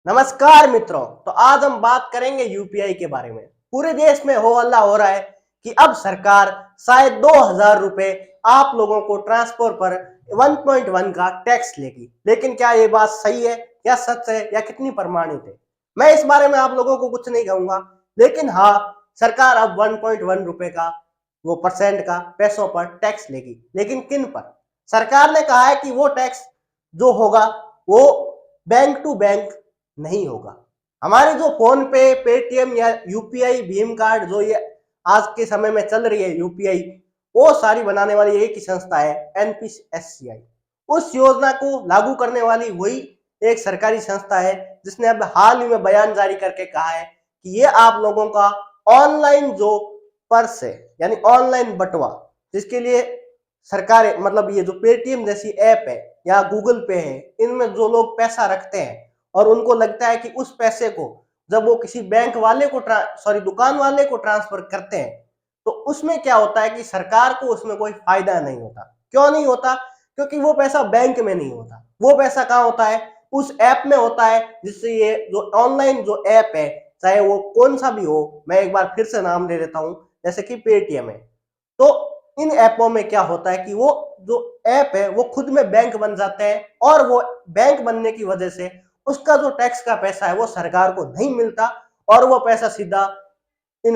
नमस्कार मित्रों। तो आज हम बात करेंगे यूपीआई के बारे में। पूरे देश में हो हल्ला हो रहा है कि अब सरकार शायद 2000 रुपए आप लोगों को ट्रांसफर पर 1.1 का टैक्स लेगी। लेकिन क्या ये बात सही है या सच है या कितनी प्रमाणित है, मैं इस बारे में आप लोगों को कुछ नहीं कहूंगा। लेकिन हाँ, सरकार अब 1.1 रुपए का वो परसेंट का पैसों पर टैक्स लेगी। लेकिन किन पर? सरकार ने कहा है कि वो टैक्स जो होगा वो बैंक टू बैंक नहीं होगा। हमारे जो फोन पे, पेटीएम या यूपीआई, भीम कार्ड, जो ये आज के समय में चल रही है यूपीआई, वो सारी बनाने वाली एक ही संस्था है, एनपीएससीआई। उस योजना को लागू करने वाली वही एक सरकारी संस्था है जिसने अब हाल ही में बयान जारी करके कहा है कि ये आप लोगों का ऑनलाइन जो पर्स है, यानी ऑनलाइन बटुआ, जिसके लिए सरकार मतलब ये जो पेटीएम जैसी ऐप है या गूगल पे है, इनमें जो लोग पैसा रखते हैं और उनको लगता है कि उस पैसे को जब वो किसी बैंक वाले को दुकान वाले को ट्रांसफर करते हैं, तो उसमें क्या होता है कि सरकार को उसमें कोई फायदा नहीं होता। क्यों नहीं होता? क्योंकि वो पैसा बैंक में नहीं होता। वो पैसा कहाँ होता है? उस ऐप में होता है, जिससे ये जो ऑनलाइन जो ऐप है, चाहे वो कौन सा भी हो, मैं एक बार फिर से नाम ले लेता हूं, जैसे कि पेटीएम है। तो इन ऐपों में क्या होता है कि वो जो ऐप है वो खुद में बैंक बन जाते हैं और वो बैंक बनने की वजह से उसका जो टैक्स का पैसा है वो सरकार को नहीं मिलता और वो पैसा सीधा इन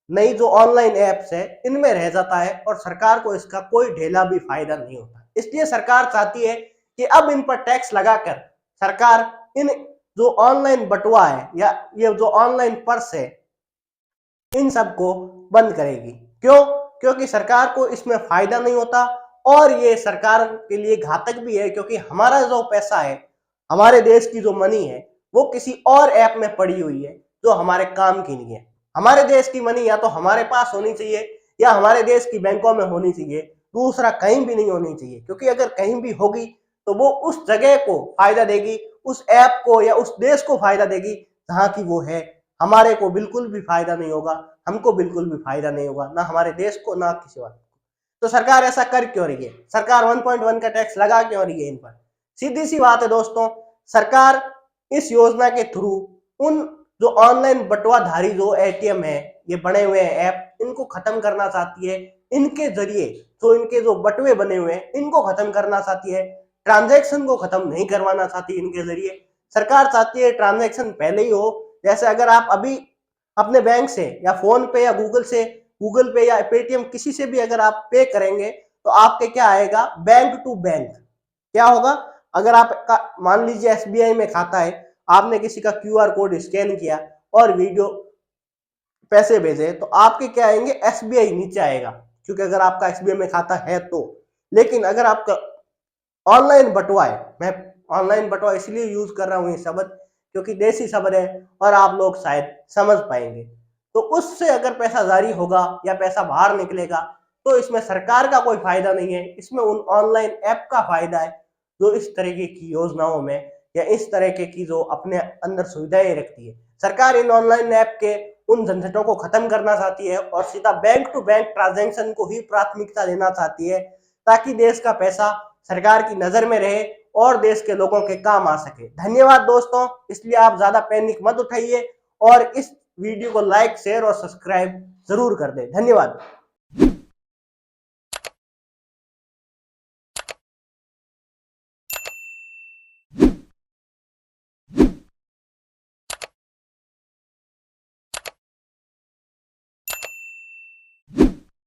नई जो ऑनलाइन एप्स है इनमें रह जाता है और सरकार को इसका कोई ढेला भी फायदा नहीं होता। इसलिए सरकार चाहती है कि अब इन पर टैक्स लगाकर सरकार इन जो ऑनलाइन बटुआ है या ये जो ऑनलाइन पर्स है, इन सबको बंद करेगी। क्यों? क्योंकि सरकार को इसमें फायदा नहीं होता और ये सरकार के लिए घातक भी है, क्योंकि हमारा जो पैसा है, हमारे देश की जो मनी है, वो किसी और ऐप में पड़ी हुई है जो हमारे काम की नहीं है। हमारे देश की मनी या तो हमारे पास होनी चाहिए या हमारे देश की बैंकों में होनी चाहिए, दूसरा कहीं भी नहीं होनी चाहिए। क्योंकि अगर कहीं भी होगी तो वो उस जगह को फायदा देगी, उस ऐप को या उस देश को फायदा देगी जहां की वो है। हमारे को बिल्कुल भी फायदा नहीं होगा, हमको बिल्कुल भी फायदा नहीं होगा, ना हमारे देश को ना किसी और को। तो सरकार ऐसा कर क्यों रही है? सरकार 1.1 का टैक्स लगा क्यों रही है इन पर? सीधी सी बात है दोस्तों, सरकार इस योजना के थ्रू उन जो ऑनलाइन बटुआधारी जो एटीएम है, ये बने हुए ऐप, इनको खत्म करना चाहती है। इनके जरिए जो इनके जो बटुए बने हुए हैं इनको खत्म करना चाहती है। ट्रांजैक्शन को खत्म नहीं करवाना चाहती इनके जरिए। सरकार चाहती है ट्रांजैक्शन पहले ही हो। जैसे अगर आप अभी अपने बैंक से या फोन पे या गूगल पे या पेटीएम किसी से भी अगर आप पे करेंगे तो आपके क्या आएगा? Bank to bank. क्या होगा? अगर आपका मान लीजिए एसबीआई में खाता है, आपने किसी का क्यूआर कोड स्कैन किया और वीडियो पैसे भेजे, तो आपके क्या आएंगे? एसबीआई नीचे आएगा, क्योंकि अगर आपका एसबीआई में खाता है तो। लेकिन अगर आपका ऑनलाइन बटुआ है, मैं ऑनलाइन बटुआ इसलिए यूज कर रहा हूँ ये शब्द क्योंकि देसी शब्द है और आप लोग शायद समझ पाएंगे। तो उससे अगर पैसा जारी होगा या पैसा बाहर निकलेगा तो इसमें सरकार का कोई फायदा नहीं है, इसमें उन ऑनलाइन ऐप का फायदा है जो इस तरीके की योजनाओं में या इस तरीके की जो अपने अंदर सुविधाएं रखती है। सरकार इन ऑनलाइन ऐप के उन झंझटों को खत्म करना चाहती है और सीधा बैंक टू बैंक ट्रांजैक्शन को ही प्राथमिकता देना चाहती है, ताकि देश का पैसा सरकार की नजर में रहे और देश के लोगों के काम आ सके। धन्यवाद दोस्तों। इसलिए आप ज्यादा पैनिक मत उठाइए और इस वीडियो को लाइक, शेयर और सब्सक्राइब जरूर कर दें। धन्यवाद।